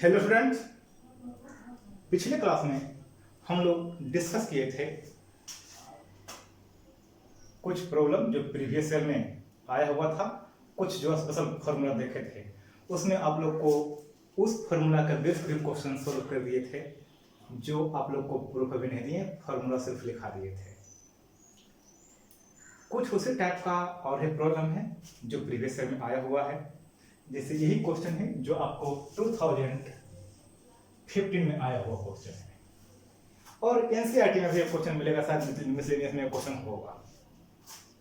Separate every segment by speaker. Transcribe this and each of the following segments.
Speaker 1: Hello students, पिछले class में हम लोग डिस्कस किए थे कुछ प्रॉब्लम जो प्रीवियस ईयर में आया हुआ था, कुछ जो स्पेशल फार्मूला देखे थे। उसमें आप लोग को उस फार्मूला का बेस क्वेश्चन सोल्व कर दिए थे जो आप लोग को प्रूफ भी नहीं दिए, फार्मूला सिर्फ लिखा दिए थे। कुछ उसी टाइप का और एक प्रॉब्लम है जो प्रीवियस ईयर में आया हुआ है। जैसे यही क्वेश्चन है जो आपको 2015 में आया हुआ क्वेश्चन है, और एनसीईआरटी में भी एक क्वेश्चन मिलेगा, शायद मिसलेनियस में एक क्वेश्चन होगा,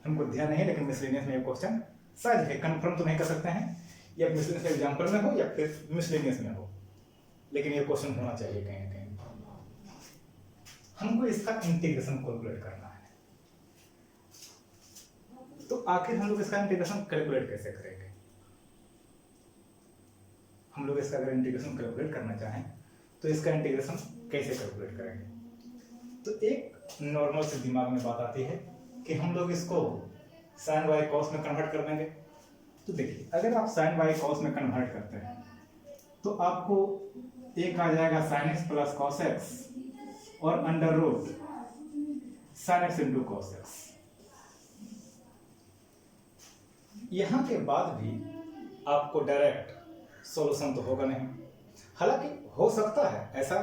Speaker 1: हमको ध्यान नहीं, लेकिन मिसलेनियस में एक क्वेश्चन शायद है, कंफर्म तो नहीं कर सकते हैं, या मिसलेनियस एग्जाम्पल में हो या फिर मिसलेनियस में हो, लेकिन ये क्वेश्चन होना चाहिए कहीं ना कहीं। हमको इसका इंटीग्रेशन कैलकुलेट करना है, तो आखिर हम लोग इसका इंटीग्रेशन कैलकुलेट कैसे करेंगे? हम लोग इसका अगर इंटीग्रेशन कैलकुलेट करना चाहें तो इसका इंटीग्रेशन कैसे कैलकुलेट करेंगे? तो एक नॉर्मल से दिमाग में बात आती है कि हम लोग इसको साइन बाई कॉस में कन्वर्ट कर देंगे। तो देखिए, अगर आप साइन बाई कॉस में कन्वर्ट करते हैं तो आपको एक आ जाएगा sine x plus cos x और under root sine x into cos x. यहां के बाद भी आपको डायरेक्ट सॉल्यूशन तो होगा नहीं, हालांकि हो सकता है, ऐसा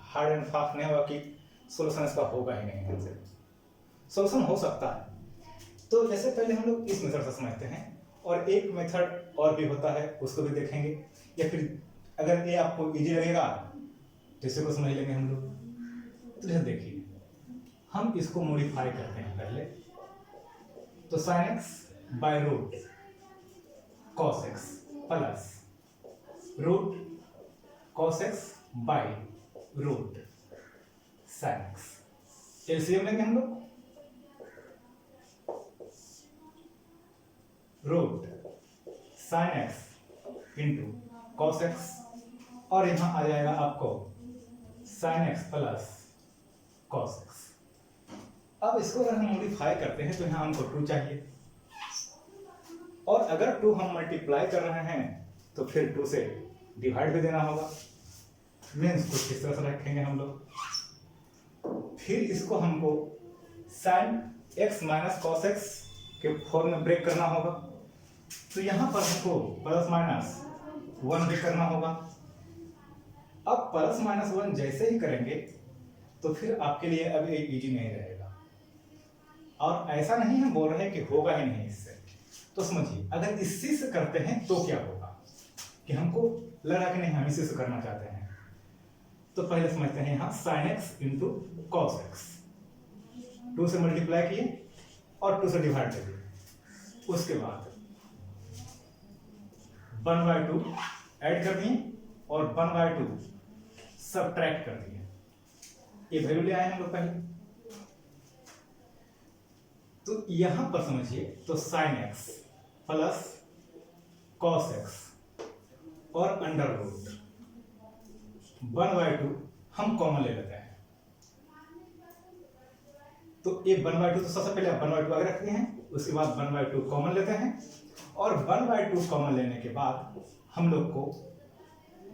Speaker 1: हार्ड एंड फास्ट नहीं होगा कि सॉल्यूशन इसका होगा ही नहीं, हमसे सॉल्यूशन हो सकता है। तो जैसे पहले हम लोग इस मेथड से समझते हैं, और एक मेथड और भी होता है, उसको भी देखेंगे, या फिर अगर ये आपको इजी लगेगा तो इसे को समझ लेंगे हम लोग। तो जैसे देखिए, हम इसको मॉडिफाई करते हैं पहले, तो sine x by root cos x plus root cos x by root sine x. LCM लेंगे हम लोग, root sine x into cos x, और यहां आ जाएगा आपको sine x plus cos x. अब इसको अगर हम मॉडिफाई करते हैं तो यहां हमको 2 चाहिए, और अगर 2 हम मल्टीप्लाई कर रहे हैं तो फिर 2 से डिवाइड भी देना होगा, मीन्स कुछ इस तरह से रखेंगे हम लोग। फिर इसको हमको sign x minus cos x के फॉर्म में ब्रेक करना होगा, तो यहां पर हमको प्लस माइनस 1 भी करना होगा। अब प्लस माइनस 1 जैसे ही करेंगे तो फिर आपके लिए अब ये इजी नहीं रहेगा, और ऐसा नहीं हम बोल रहे हैं कि होगा ही नहीं इससे। तो समझिए, अगर इसी से करते हैं तो क्या होगा कि हमको लगा कि नहीं हम इसी से करना चाहते हैं। तो पहले समझते हैं यहां sign x into cos x, 2 से मल्टीप्लाई किए और 2 से डिवाइड कर दिए, उसके बाद 1/2 ऐड कर दिए और 1/2 सबट्रैक्ट कर दिए। ये वैल्यू ले आए हम लोग पहले, तो यहां पर समझिए, तो sine x plus cos x और अंडर रूट 1/2 हम कॉमन ले लेते हैं। तो ये 1/2 तो सबसे पहले 1/2 आगे रखते हैं, उसके बाद 1/2 कॉमन लेते हैं, और 1/2 कॉमन लेने के बाद हम लोग को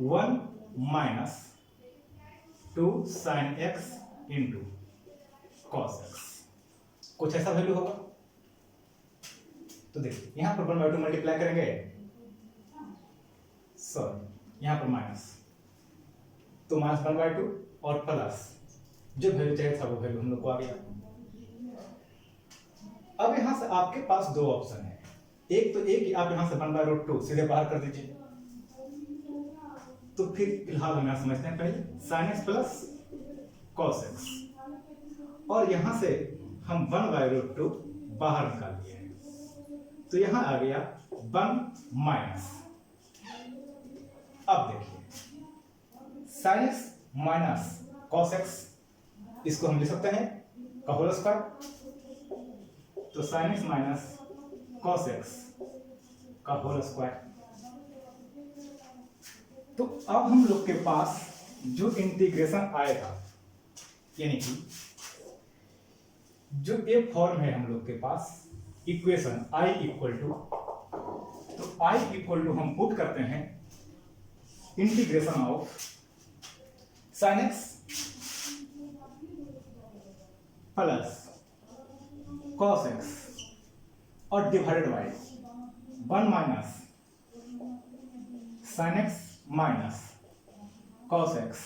Speaker 1: 1 minus 2 sign x into cos x, कुछ ऐसा वैल्यू होगा। तो देखिए, यहां पर 1/2 मल्टीप्लाई करेंगे, सॉरी यहां पर माइनस, तो माइनस 1/2 और प्लस जो वैल्यू चाहिए था वो वैल्यू हम लोग को आ गया। अब यहां से आपके पास 2 ऑप्शन है, एक तो एक आप यहां से 1/2 सीधे बाहर कर दीजिए, तो फिर फिलहाल हम यहां समझते हैं पहले sign x plus cos x, और यहां से हम 1/2 बाहर निकाल लिए हैं, तो यहां आ गया 1 माइनस। अब देखिए, sign x minus cos x, इसको हम लिख सकते हैं का होल स्क्वायर, तो sine x minus cos x का होल स्क्वायर। तो अब हम लोग के पास जो इंटीग्रेशन आएगा, यानी कि जो एक फॉर्म है हम लोग के पास इक्वेशन I इक्वल टू, तो I इक्वल टू हम पुट करते हैं integration of sine x plus cos x और divided by 1 minus sine x minus cos x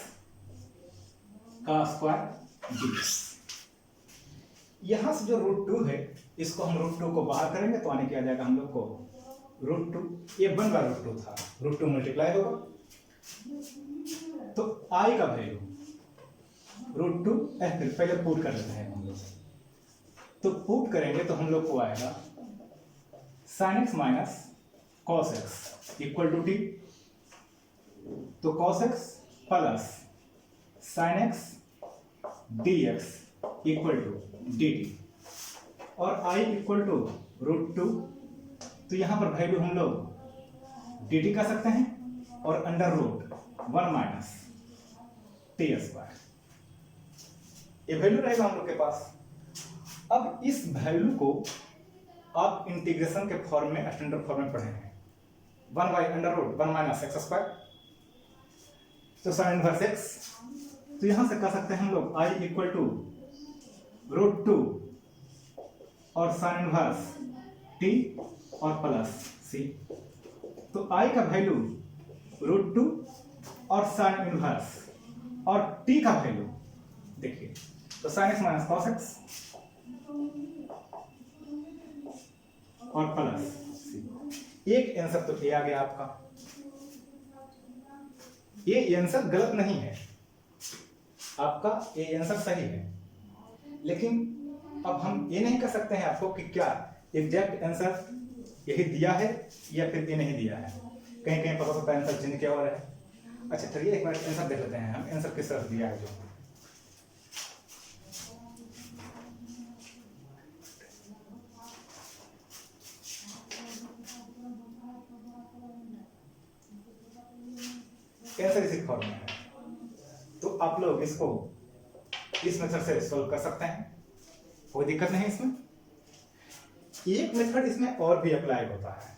Speaker 1: का स्क्वायर डी। यहां से जो √2 है इसको हम √2 को बाहर करेंगे तो आने क्या आ जाएगा हम लोग को √2, ये 1/√2 था, √2 मल्टीप्लाई होगा तो आई का वैल्यू √2, फिर पहले पुट कर लेते हैं हम लोग, तो पुट करेंगे तो हम लोग को आएगा sin x minus cos x equal to T, तो cos x plus sin x dx equal to dt और i इक्वल टू √2, तो यहां पर वैल्यू हम लोग dt कर सकते हैं और under root 1 minus T square, ये वैल्यू रहेगा हम लोग के पास। अब इस वैल्यू को आप इंटीग्रेशन के फॉर्म में, स्टैंडर्ड फॉर्म में पढ़े हैं, 1 by under root 1 minus x square, तो साइन इनवर्स एक्स, तो यहां से कर सकते हैं हम लोग i इक्वल टू √2 और साइन इनवर्स t और प्लस c, तो i का वैल्यू √2 और साइन इनवर्स और t का वैल्यू देखिए, तो sine x minus cos x और प्लस c। एक आंसर तो ये आ गया आपका, ये आंसर गलत नहीं है आपका, ये आंसर सही है, लेकिन अब हम ये नहीं कर सकते हैं आपको कि क्या एग्जैक्ट आंसर यही दिया है या फिर ये नहीं दिया है, कहीं कहीं पता होता है आंसर चेंज किया हुआ है। अच्छा चलिए एक बार आंसर देख लेते हैं हम, आंसर किस तरह दिया है जो आंसर इसी फॉर्म में है, तो आप लोग इसको इस मेथड से सॉल्व कर सकते हैं, कोई दिक्कत नहीं इसमें। एक मेथड इसमें और भी अप्लाई होता है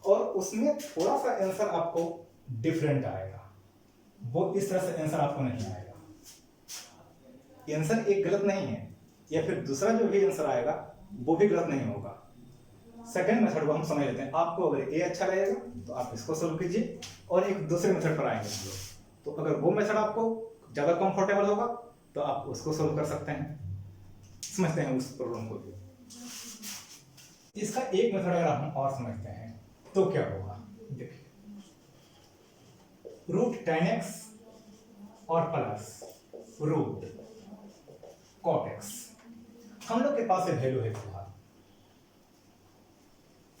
Speaker 1: और उसमें थोड़ा सा आंसर आपको डिफरेंट आएगा, वो इस तरह से आंसर आपको नहीं आएगा। आंसर एक गलत नहीं है या फिर दूसरा जो भी आंसर आएगा वो भी गलत नहीं होगा। सेकंड मेथड को हम समझ लेते हैं, आपको अगर ये अच्छा लगेगा तो आप इसको सोल्व कीजिए और एक दूसरे मेथड पर आएंगे हम लोग, तो अगर वो मेथड आपको ज्यादा कंफर्टेबल होगा तो आप उसको सोल्व कर सकते हैं। समझते हैं उस प्रॉब्लम को भी। इसका एक मेथड अगर हम और समझते हैं तो क्या होगा, देखिए √10x और प्लस √cot x, हम लोग के पास ये वैल्यू है फिलहाल।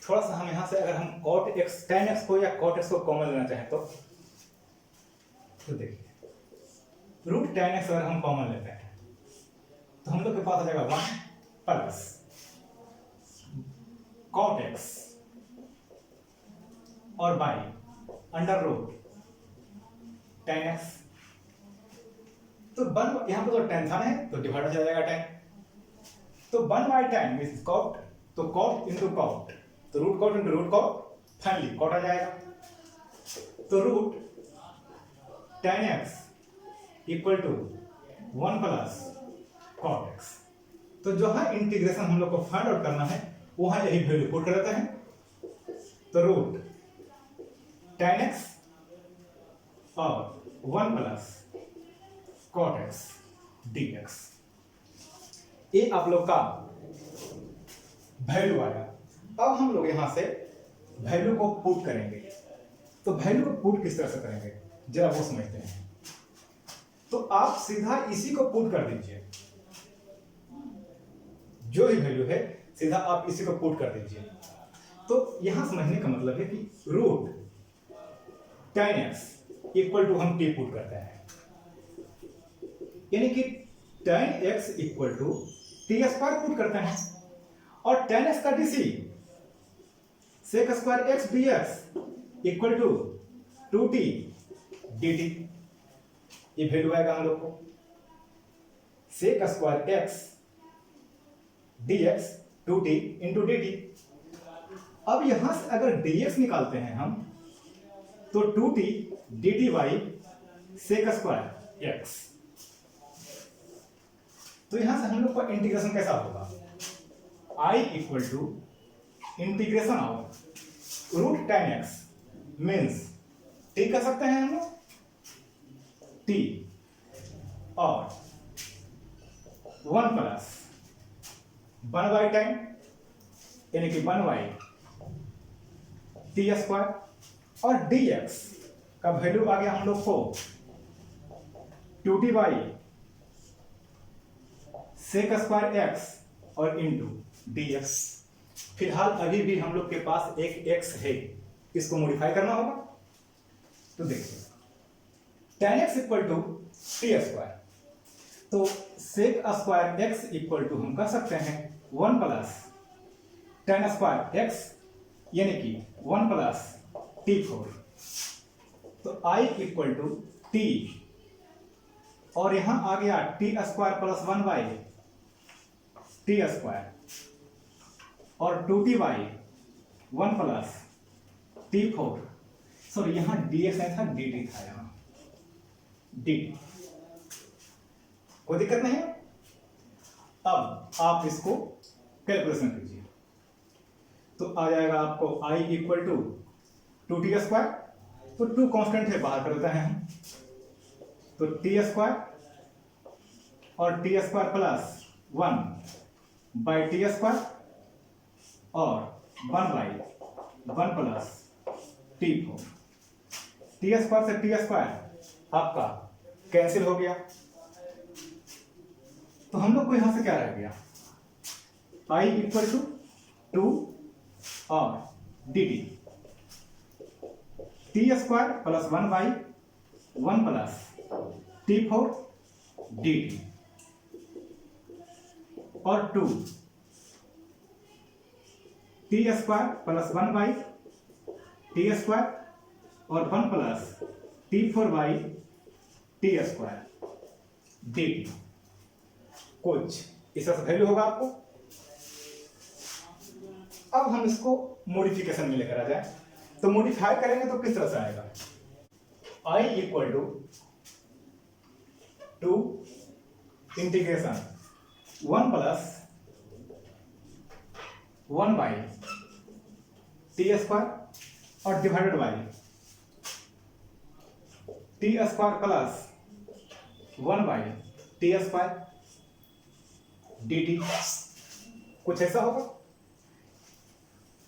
Speaker 1: थोड़ा सा हम यहां से अगर हम cot x, tan x को या cot x को कॉमन लेना चाहें तो देखिए √10x अगर हम कॉमन लेते हैं तो हम लोग के पास आ जाएगा 1 प्लस cot x और by under root tan x, तो 1 यहां पर तो tan था नहीं तो डिवाइड हो जाएगा tan, तो 1 बाई tan मींस cot, तो cot इंटू cot, तो root cot into root cot, finally cot आ जाएगा, तो root tan x equal to 1 plus cot x, तो जो है इंटीग्रेशन हम लोग को फाइंड आउट करना है वहां यही वैल्यू पुट करते हैं, तो रूट tan x और 1 प्लस cot x dx, ये आप लोग का वैल्यू आया। अब हम लोग यहां से वैल्यू को पुट करेंगे, तो वैल्यू को पुट किस तरह से करेंगे जरा वो समझते हैं। तो आप सीधा इसी को पुट कर दीजिए, जो ही वैल्यू है सीधा आप इसी को पुट कर दीजिए। तो यहां समझने का मतलब है कि root tan x equal to हम t पुट करते हैं, यानी कि tan x equal to t square put करते हैं और tan x का dc sec square x dx equal to 2t dt, ये वैल्यू आएगा हम लोग को sec square x dx 2t into dt। अब यहां से अगर dx निकालते हैं हम तो 2t dt by sec square x. तो यहां से हम लोग का इंटीग्रेशन कैसा होगा, i equal to integration of root tan x means t कर सकते हैं हम लोग t और 1 प्लस 1 बाई टेन यानी कि 1 बाई टी स्क्वायर और dx का वैल्यू आ गया हम लोग को 2t by sec square x और इंटू dx। फिलहाल अभी भी हम लोग के पास एक x है, इसको मॉडिफाई करना होगा। तो देखिए tan x equal to t square, तो sec square x equal to हम कर सकते हैं 1 प्लस tan स्क्वायर एक्स यानी कि 1 प्लस t4। तो i इक्वल टू टी और यहां आ गया T square plus 1 by t square और 2t by 1 plus t4। Sorry यहां dx नहीं था dt था, यहां dt, कोई दिक्कत नहीं है। अब आप इसको कैलकुलेशन कीजिए तो आ जाएगा आपको i equal to 2t square, तो 2 कांस्टेंट है बाहर कर देते हैं हम, तो टी स्क्वायर और T square plus 1 by t square और 1 by 1 plus t4। T square से टी स्क्वायर आपका कैंसिल हो गया, तो हम लोग को यहां से क्या रह गया, i इक्वल टू 2 और dt T square plus 1 by 1 plus t4 dt और 2 T square plus 1 by t square और 1 plus t4 by t square dt। कुछ इस तरह से वैल्यू होगा आपको। अब हम इसको मॉडिफिकेशन में लेकर आ जाए, तो मॉडिफाई करेंगे तो किस तरह से आएगा, i equal to integration 1 plus 1 by t square और divided by t square plus 1 by t square dt। कुछ ऐसा होगा।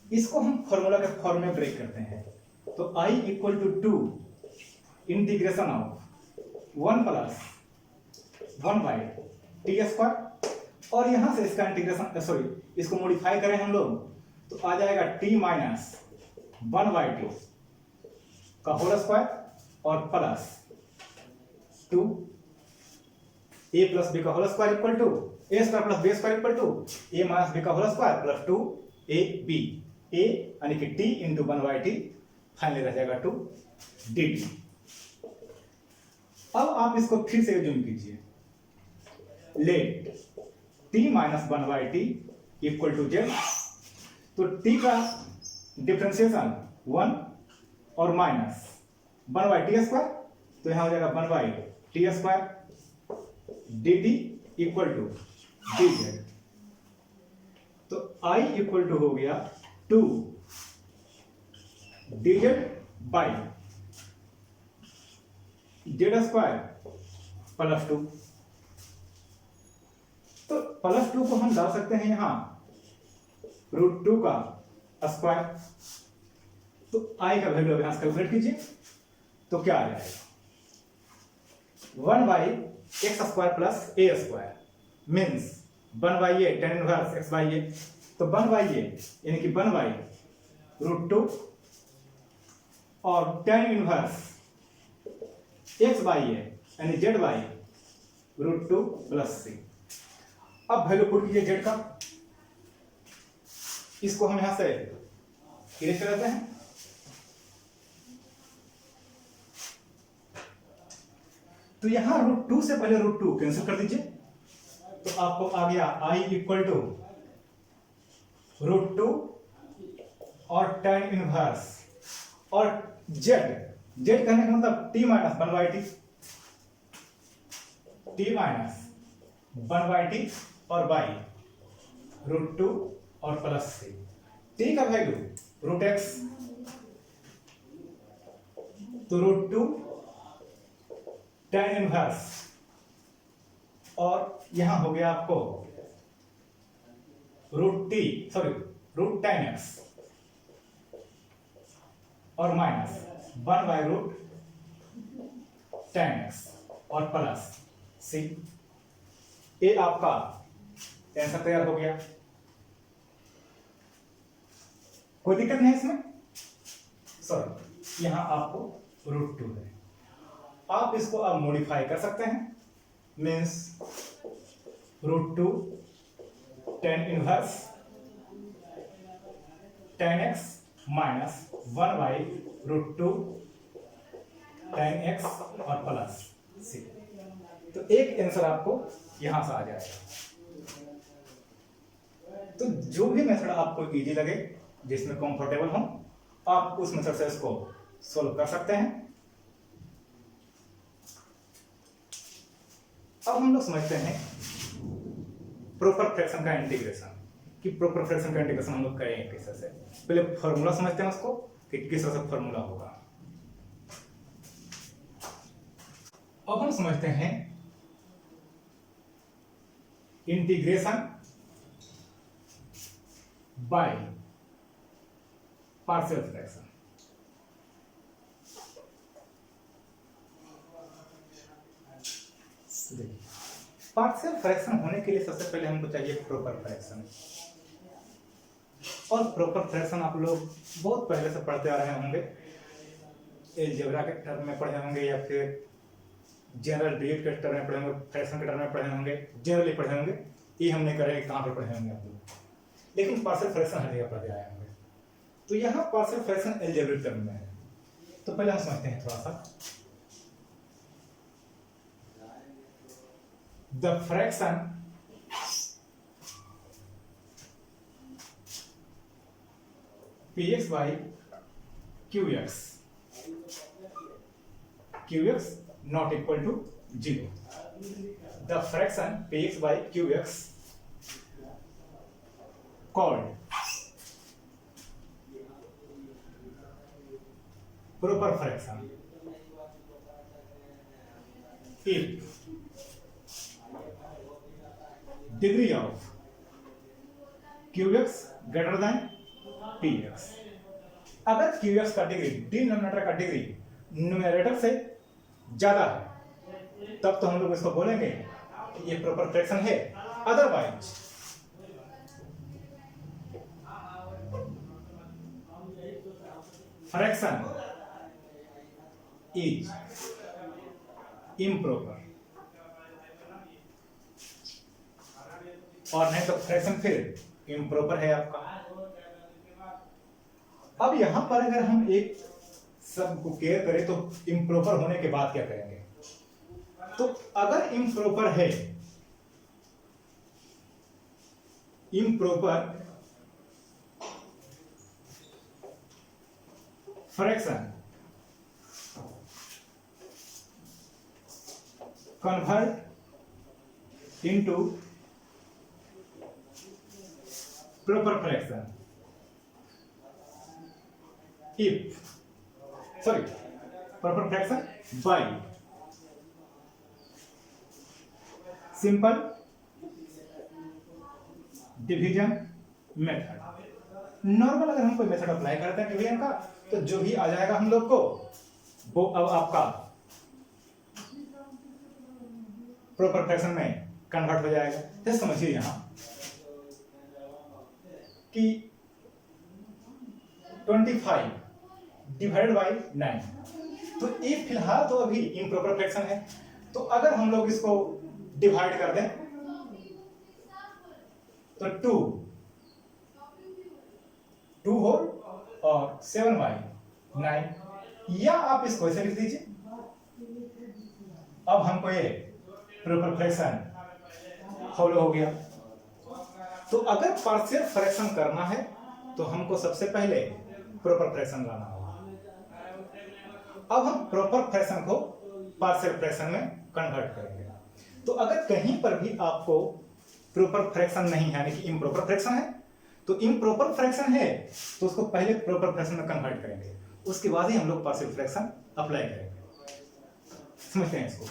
Speaker 1: इसको हम फॉर्मूला के फॉर्म में ब्रेक करते हैं, तो i equal to integration of 1 plus 1 by t square और यहां से इसका इंटीग्रेशन सॉरी इसको मॉडिफाई करें हम लोग तो आ जाएगा t माइनस 1 बाई टी का होल स्क्वायर और प्लस 2 a प्लस b का whole square equal to a square plus b square equal to a minus b का whole square plus 2 ab a यानी कि t into 1 by t, finally रह जाएगा 2 dt। अब आप इसको फिर से जूम कीजिए, let t minus 1 by t equal to z, तो t का डिफरेंशिएशन 1 और माइनस 1 बाई टी स्क्वायर, तो यहां हो जाएगा 1 by t square dt equal to dz। तो i इक्वल टू हो गया 2 dz बाई z स्क्वायर प्लस 2। तो प्लस 2 को हम डाल सकते हैं यहां √2 का स्क्वायर, तो i का वैल्यू यहां से कैलकुलेट कीजिए तो क्या आ जाएगा 1 by x square plus a square means 1 by a tan inverse x by a, तो 1 बाई ए यानी कि 1 बाई √2 और tan इनवर्स x बाई ए यानी z बाई √2 प्लस c। अब वैल्यू पुट कीजिए z का, इसको हम यहां से इरेज कर देते हैं, तो यहां √2 से पहले √2 कैंसिल कर दीजिए, तो आपको आ गया i इक्वल टू √2 और tan इनवर्स और z जेड कहने का मतलब T minus one by T, T minus one by T और बाई रूट टू और प्लस सी। टी का वैल्यू रूट एक्स, तो रूट टू टेन इनवर्स, और यहां हो गया आपको रूट टेन एक्स और minus one by root tan x और प्लस सी। ये आपका आंसर तैयार हो गया। कोई दिक्कत नहीं इसमें। सॉरी, यहां आपको रूट टू है, आप इसको अब मॉडिफाई कर सकते हैं। Means root two tan inverse tan x minus one by root two tan x और प्लस सी। तो एक आंसर आपको यहां से आ जाएगा। तो जो भी मेथड आपको इजी लगे, जिसमें कंफर्टेबल हो, आप उस मेथड से इसको सोल्व कर सकते हैं। अब हम लोग समझते हैं प्रॉपर फ्रैक्शन का इंटीग्रेशन, कि प्रॉपर फ्रैक्शन का इंटीग्रेशन हम लोग करेंगे किस तरह से। पहले फॉर्मूला समझते हैं उसको कि किस तरह से फॉर्मूला होगा। अब हम समझते हैं integration by partial fraction. Partial fraction होने के लिए सबसे पहले हमको चाहिए प्रॉपर फ्रैक्शन। और प्रॉपर फ्रैक्शन आप लोग बहुत पहले से पढ़ते आ रहे होंगे, अलजेब्रा के टर्म में पढ़े होंगे या फिर जनरल डिलीट के टर्म में पढ़े होंगे, फ्रैक्शन के टर्म में पढ़े होंगे, जनरली पढ़े होंगे। ये हम नहीं करेंगे कहाँ पे पढ़े होंगे आप लोग, लेकिन पार्शियल फ्रैक्शन हर जगह पढ़े आए होंगे। तो यहाँ पार्शियल फ्रैक्शन अलजेब्रिक टर्म में है। तो पहले हम समझते हैं थोड़ा सा। The fraction px by qx, qx not equal to 0. The fraction px by qx called proper fraction if degree of qx greater than px। अगर qx का डिग्री डिनोमिनेटर का डिग्री न्यूमरेटर से ज्यादा है तब तो हम लोग इसको बोलेंगे कि ये प्रॉपर फ्रैक्शन है। अदरवाइज फ्रैक्शन इज इम्प्रॉपर, और नहीं तो फ्रैक्शन फिर इम्प्रॉपर है आपका। अब यहां पर अगर हम एक सब को केयर करें तो इम्प्रॉपर होने के बाद क्या करेंगे। तो अगर इम्प्रॉपर है, improper fraction convert into proper fraction if proper fraction by simple division method। Normal अगर हम कोई मेथड अप्लाई करते हैं डिवीजन का, तो जो भी आ जाएगा हम लोग को वो अब आपका प्रॉपर फ्रैक्शन में कन्वर्ट हो जाएगा। तो समझिए यहां कि 25 डिवाइडेड बाई 9, तो ये फिलहाल तो अभी इम्प्रॉपर फ्रैक्शन है। तो अगर हम लोग इसको डिवाइड कर दें तो 2 होल और 7 बाई 9, या आप इसको ऐसे लिख दीजिए। अब हमको ये प्रॉपर फ्रैक्शन फॉलो हो गया। तो अगर पार्शियल फ्रैक्शन करना है तो हमको सबसे पहले प्रॉपर फ्रैक्शन लाना होगा। अब हम प्रॉपर फ्रैक्शन को पार्शियल फ्रैक्शन में कन्वर्ट करेंगे। तो अगर कहीं पर भी आपको प्रॉपर फ्रैक्शन नहीं है, यानी कि इम्प्रॉपर फ्रैक्शन है, तो इम्प्रॉपर फ्रैक्शन है तो उसको पहले प्रॉपर फ्रैक्शन में कन्वर्ट करेंगे, उसके बाद ही हम लोग पार्शियल फ्रैक्शन अप्लाई करेंगे। समझते हैं इसको।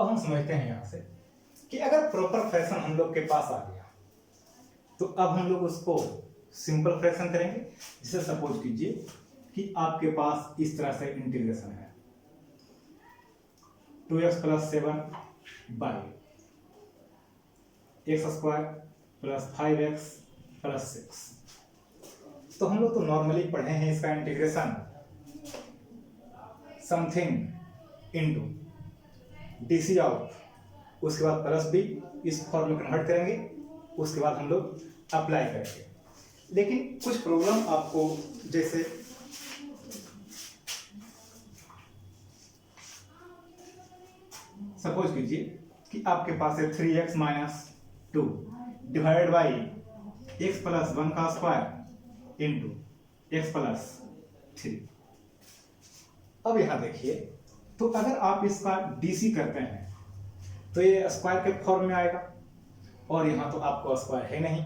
Speaker 1: अब हम समझते हैं यहां से कि अगर प्रॉपर फ्रैक्शन हम लोग के पास आ गया तो अब हम लोग उसको सिंपल फ्रैक्शन करेंगे। जैसे सपोज कीजिए कि आपके पास इस तरह से इंटीग्रेशन है 2x + 7 x² + 5x + 6। तो हम लोग तो नॉर्मली पढ़े हैं इसका integration something into DC out, उसके बाद प्लस b, इस फॉर्म में कन्वर्ट करेंगे, उसके बाद हम लोग अप्लाई करेंगे। लेकिन कुछ प्रॉब्लम आपको, जैसे सपोज कीजिए कि आपके पास है 3x - 2 डिवाइडेड बाई x + 1 का स्क्वायर इंटू x + 3। अब यहां देखिए, तो अगर आप इसका DC करते हैं तो ये स्क्वायर के फॉर्म में आएगा, और यहां तो आपको स्क्वायर है नहीं,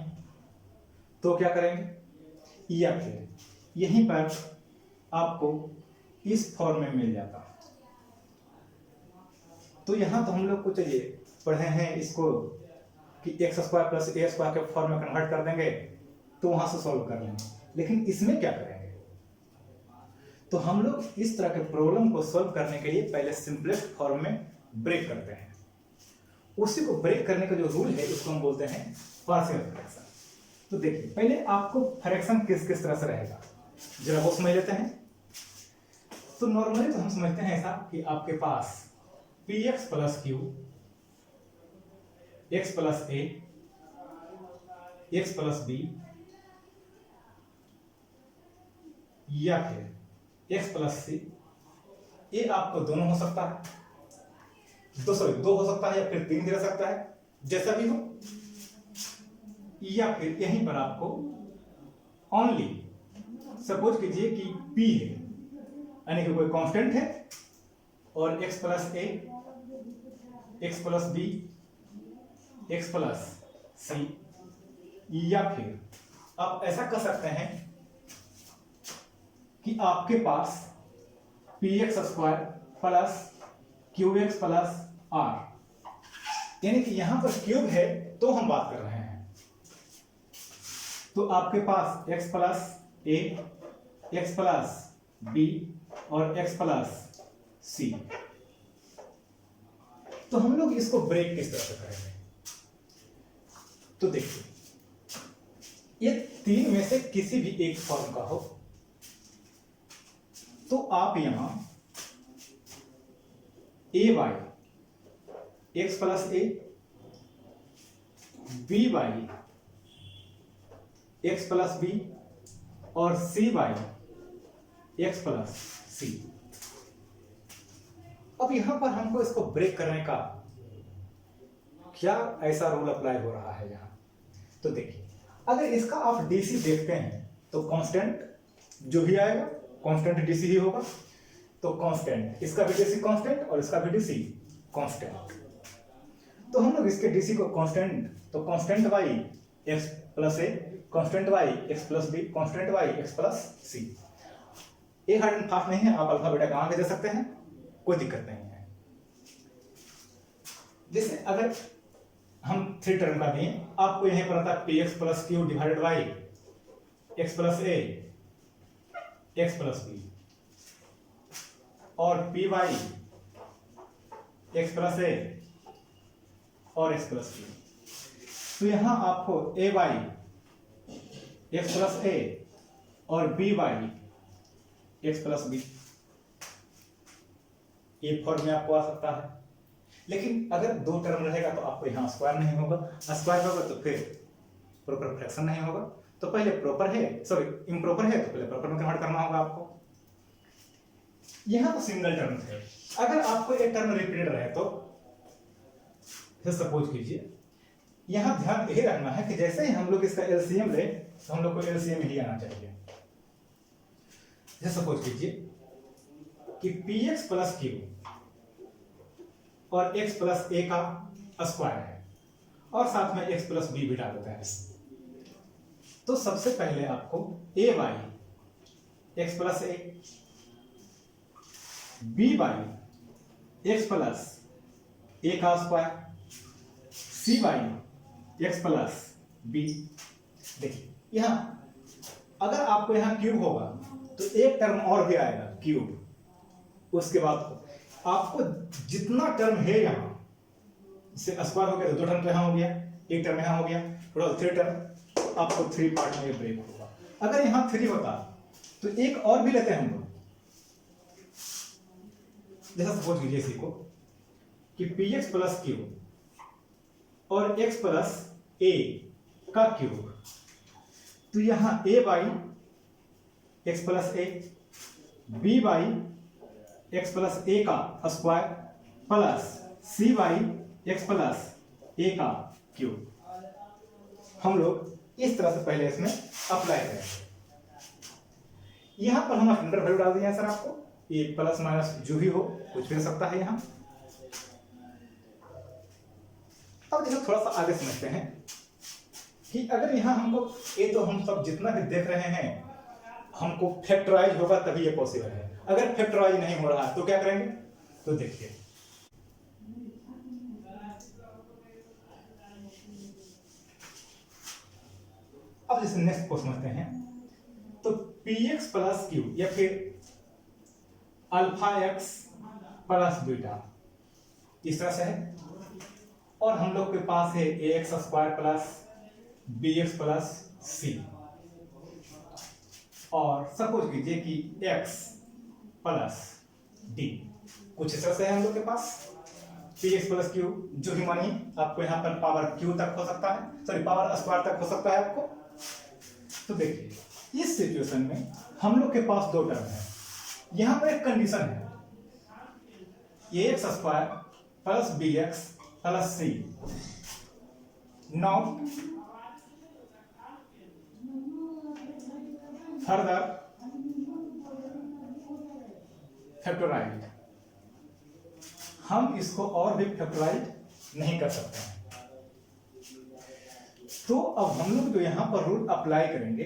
Speaker 1: तो क्या करेंगे, या फिर यहीं पर आपको इस फॉर्म में मिल जाता। तो यहां तो हम लोग को चलिए पढ़े हैं इसको कि x² + a² के फॉर्म में कन्वर्ट कर देंगे, तो वहां से सॉल्व कर लेंगे। लेकिन इसमें क्या करेंगे, तो हम लोग इस तरह के प्रॉब्लम को सॉल्व करने के लिए पहले सिंपलेस्ट फॉर्म में ब्रेक करते हैं। उसी को ब्रेक करने का जो रूल है उसको हम बोलते हैं पार्शियल फ्रैक्शन। तो देखिए, पहले आपको फ्रैक्शन किस किस तरह से रहेगा जरा वो समझ लेते हैं। तो नॉर्मली तो हम समझते हैं ऐसा कि आपके पास px + q x + a x + b या फिर x + c, ये आपको दोनों हो सकता है, दो हो सकता है, या फिर 3 भी रह सकता है, जैसा भी हो। या फिर यहीं पर आपको ओनली सपोज कीजिए कि p है, यानी कि कोई कांस्टेंट है, और x + a x + b x + c, या फिर आप ऐसा कर सकते हैं कि आपके पास px² + qx + r, यानी कि यहां पर क्यूब है तो हम बात कर रहे हैं। तो आपके पास x + a x + b और x + c। तो हम लोग इसको ब्रेक किस तरह से करेंगे, तो देखिए, ये 3 में से किसी भी एक फॉर्म का हो, तो आप यहां a/, x + a, b/, x + b और c/, x + c। अब यहां पर हमको इसको ब्रेक करने का क्या ऐसा रूल अप्लाई हो रहा है यहां, तो देखिए, अगर इसका आप DC देखते हैं तो कांस्टेंट जो भी आएगा कांस्टेंट DC ही होगा। तो कांस्टेंट, इसका भी DC कांस्टेंट और इसका भी DC कांस्टेंट। तो हम लोग इसके DC को कांस्टेंट, तो constant y x + a, constant y x + b, constant y x + c। एक हार्ड एंड फास्ट नहीं है, आप अल्फा बीटा गामा भी दे सकते हैं, कोई दिक्कत नहीं है। जैसे अगर हम 3 टर्म का दिए, आपको यहीं पर आता है px + q divided by x + a x + b और py x + a और x + b। तो यहां आपको ay x + a और by x + b, ये फॉर्म में आपको आ सकता है। लेकिन अगर 2 टर्म रहेगा तो आपको यहां स्क्वायर नहीं होगा, स्क्वायर होगा तो फिर प्रॉपर फ्रैक्शन नहीं होगा। तो पहले प्रॉपर है, सॉरी इम्प्रॉपर है, तो पहले प्रॉपर में कन्वर्ट करना होगा आपको। यहां तो सिंगल टर्म थे, अगर आपको एक टर्म रिपीटेड रहे तो सपोज कीजिए, यहां ध्यान यही रखना है कि जैसे ही हम लोग इसका एलसीएम ले तो हम लोग को एलसीएम ही आना चाहिए। जैसे सपोज कीजिए कि px प्लस क्यू और x प्लस a का स्क्वायर है और साथ में x प्लस b भी डाल देते हैं। तो सबसे पहले आपको a by x plus a, b by x plus a का square, c by x plus b। देखिए यहां अगर आपको यहां क्यूब होगा तो एक टर्म और भी आएगा क्यूब, उसके बाद आपको जितना टर्म है यहाँ से स्क्वायर हो गया तो 2 टर्म यहाँ हो गया, 1 टर्म यहाँ हो गया, टोटल 3 टर्म, आपको 3 पार्ट में ब्रेक होगा। अगर यहाँ 3 होता तो एक और भी लेते हैं हम लोग, जैसा सपोज कीजिए इसी को कि px प्लस क्यू और x प्लस a का क्यूब, तो यहाँ a by x plus a, b by x plus a का square plus c by x plus a का क्यूब। हम लोग इस तरह से पहले इसमें अप्लाई करेंगे। यहां पर हम स्टैंडर्ड वैल्यू डाल दिए सर, आपको ये प्लस माइनस जो भी हो कुछ भी हो सकता है यहां। अब देखो थोड़ा सा आगे समझते हैं कि अगर यहां हमको ये तो हम सब जितना भी देख रहे हैं हमको फैक्टराइज होगा तभी ये पॉसिबल है। अगर फैक्टराइज नहीं हो रहा तो क्या करेंगे, तो देखिए अब जैसे नेक्स्ट को समझते हैं, तो px प्लस क्यू या फिर अल्फा एक्स प्लस बीटा इस तरह से है, और हम लोग के पास है a x square plus b x plus c, और सपोज कीजिए कि x प्लस डी कुछ इस तरह से है हम लोग के पास। px प्लस क्यू जो भी मानिए आपको यहाँ पर पावर q तक हो सकता है, सॉरी पावर स्क्वायर तक हो सकता है आपको। तो देखिए इस सिचुएशन में हम लोग के पास 2 टर्म है, यहाँ पर एक कंडीशन है ax square plus b x plus c. Now further factorise, हम इसको और भी फैक्टराइज नहीं कर सकते हैं। तो अब हम लोग जो यहां पर रूल अप्लाई करेंगे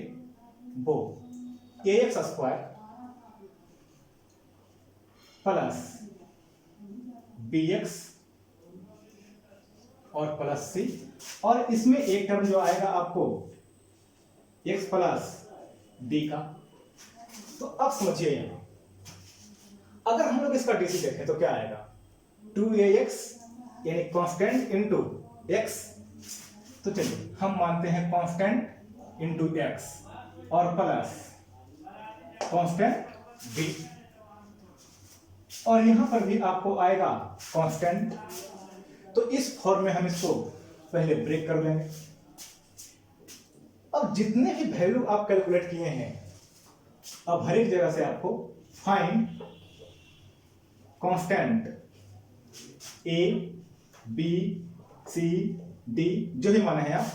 Speaker 1: वो a x square plus b x और प्लस सी, और इसमें एक टर्म जो आएगा आपको एक्स प्लस डी का। तो अब समझिए यहां अगर हम लोग इसका डीसी देखें तो क्या आएगा, 2ax यानी कांस्टेंट इनटू x। तो चलिए हम मानते हैं कांस्टेंट इनटू x और प्लस कांस्टेंट b, और यहां पर भी आपको आएगा कांस्टेंट। तो इस फॉर्म में हम इसको पहले ब्रेक कर लेंगे। अब जितने भी वैल्यू आप कैलकुलेट किए हैं, अब हर एक जगह से आपको find constant a b c d जो भी माने हैं आप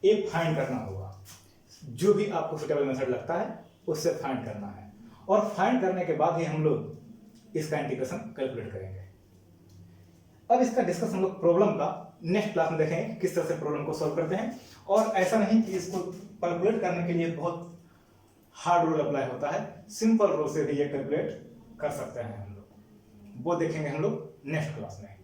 Speaker 1: ए फाइंड करना होगा। जो भी आपको सुटेबल मेथड लगता है उससे फाइंड करना है, और फाइंड करने के बाद ही हम लोग इसका इंटीग्रेशन कैलकुलेट करेंगे। अब इसका डिस्कस हम लोग प्रॉब्लम का नेक्स्ट क्लास में देखेंगे किस तरह से प्रॉब्लम को सॉल्व करते हैं। और ऐसा नहीं कि इसको कैलकुलेट करने के लिए बहुत हार्ड रूल अप्लाई होता है, सिंपल रूल से भी ये कैलकुलेट कर सकते हैं हम लोग। वो देखेंगे हम लोग नेक्स्ट क्लास में।